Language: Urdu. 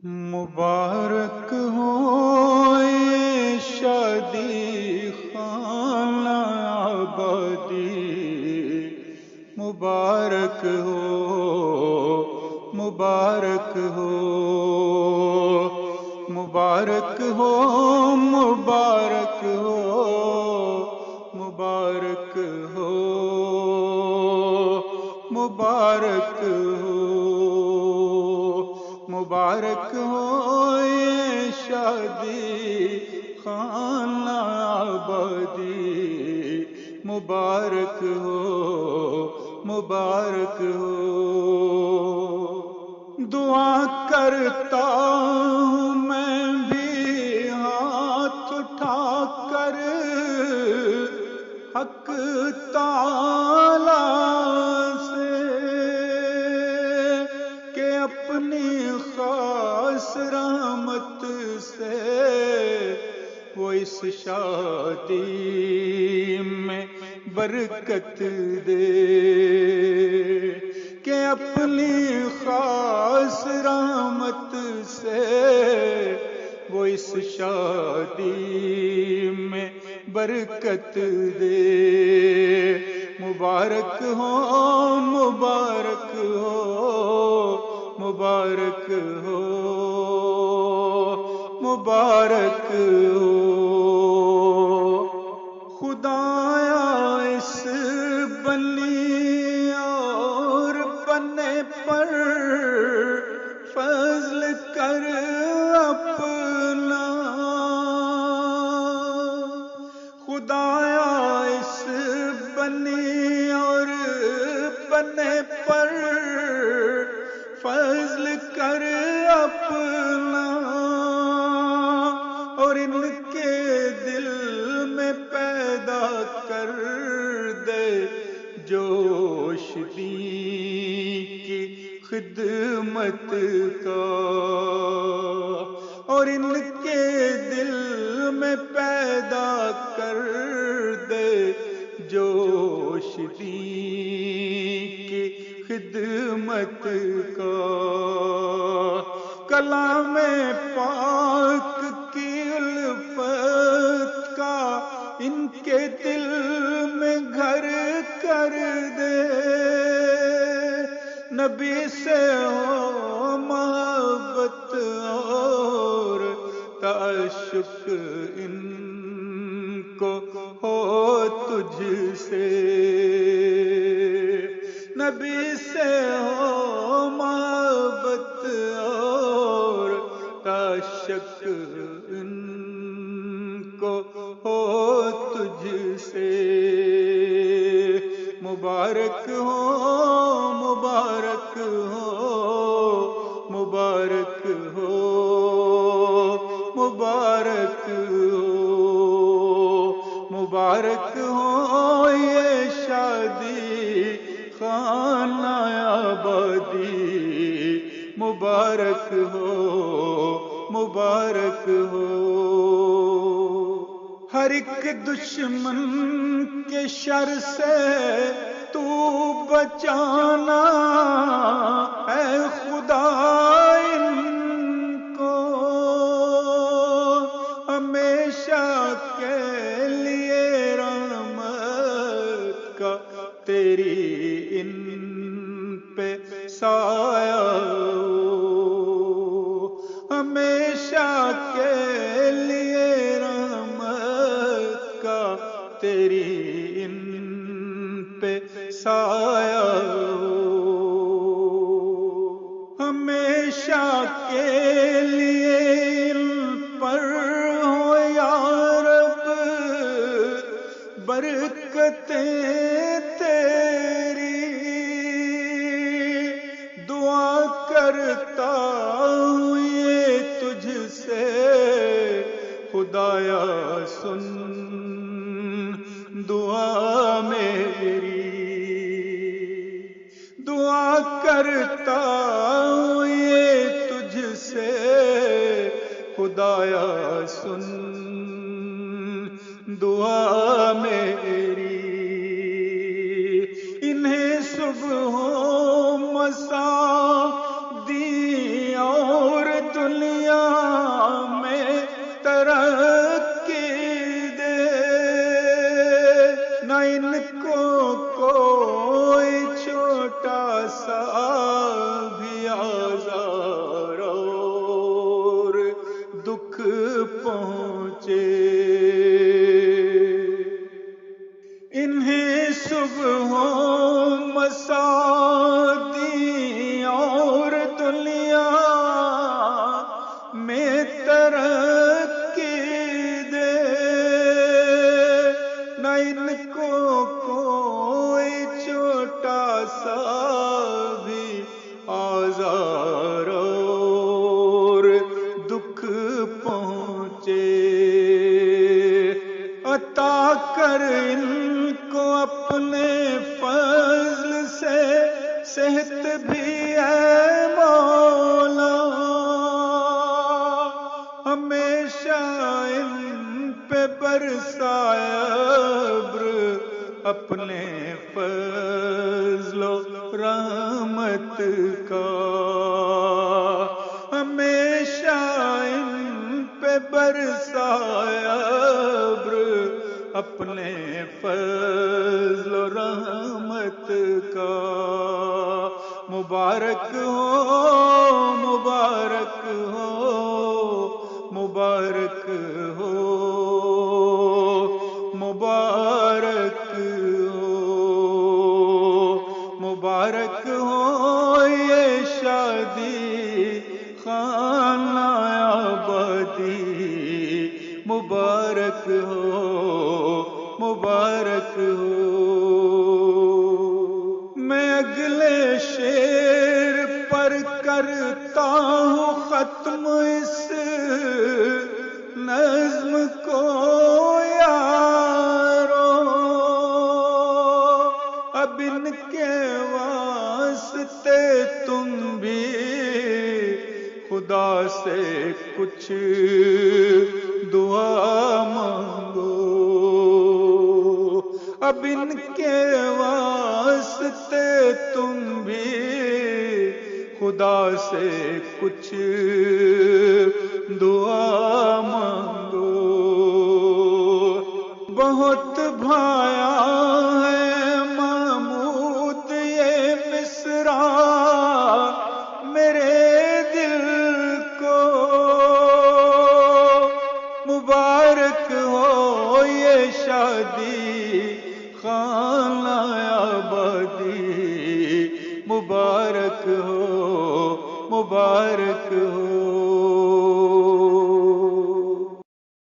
مبارک ہو یہ شادی خانہ آبادی، مبارک ہو مبارک ہو مبارک ہو مبارک ہو مبارک ہو مبارک ہو مبارک ہو یہ شادی خانہ آبادی، مبارک ہو مبارک ہو۔ دعا کرتا ہوں میں بھی ہاتھ اٹھا کر حق تعالی سے کہ اپنی خاص رحمت سے وہ اس شادی میں برکت دے، کہ اپنی خاص رحمت سے وہ اس شادی میں برکت دے۔ مبارک ہو مبارک ہو مبارک ہو مبارک ہو۔ خدایا اس بنی اور بنے پر فضل کر اپنا، خدایا اس بنی اور بنے پر فضل کر اپنا، اور ان کے دل میں پیدا کر دے جوش دین کی خدمت کا، اور ان کے دل میں پیدا کر دے جوش دین کی خدمت کا۔ کلام پاک کی الفت کا ان کے دل میں گھر کر دے، نبی سے ہو محبت اور تعشق ان کو ہو تجھ سے، نبی سے ہو محبت اور تعشق ان کو ہو تجھ سے۔ مبارک ہو مبارک ہو مبارک ہو مبارک ہو مبارک ہو یہ شادی خانہ آبادی، مبارک ہو مبارک ہو۔ ہر ایک دشمن کے شر سے تو بچانا اے خدا ان کو، ہمیشہ کے لیے رحمت کا تیری ان پہ سایہ ہو، ہمیشہ کے لیے رحمت کا تیری ان پہ سایہ ہو، ہمیشہ کے لیے ان پر ہو یا رب برکتیں تیری، دعا کرتا ہوں یہ تجھ سے خدایا سن دعا میری، دعا کرتا ہوں یہ تجھ سے خدایا سن دعا میری، انہیں صبح و مساء دی اور دنیا کر ان کو اپنے فضل سے صحت بھی اے مولا، ہمیشہ ان پہ برسائے ابر اپنے فضل و رحمت کا، ہمیشہ ان پہ برسائے ابر اپنے فضل و رحمت کا۔ مبارک ہو مبارک ہو مبارک ہو مبارک ہو مبارک ہو یہ شادی خانہ آبادی، مبارک ہو مبارک ہو۔ میں اگلے شعر پر کرتا ہوں ختم اس نظم کو یارو، اب ان کے واسطے تم بھی خدا سے کچھ دعا مانگو، اب ان کے واسطے تم بھی خدا سے کچھ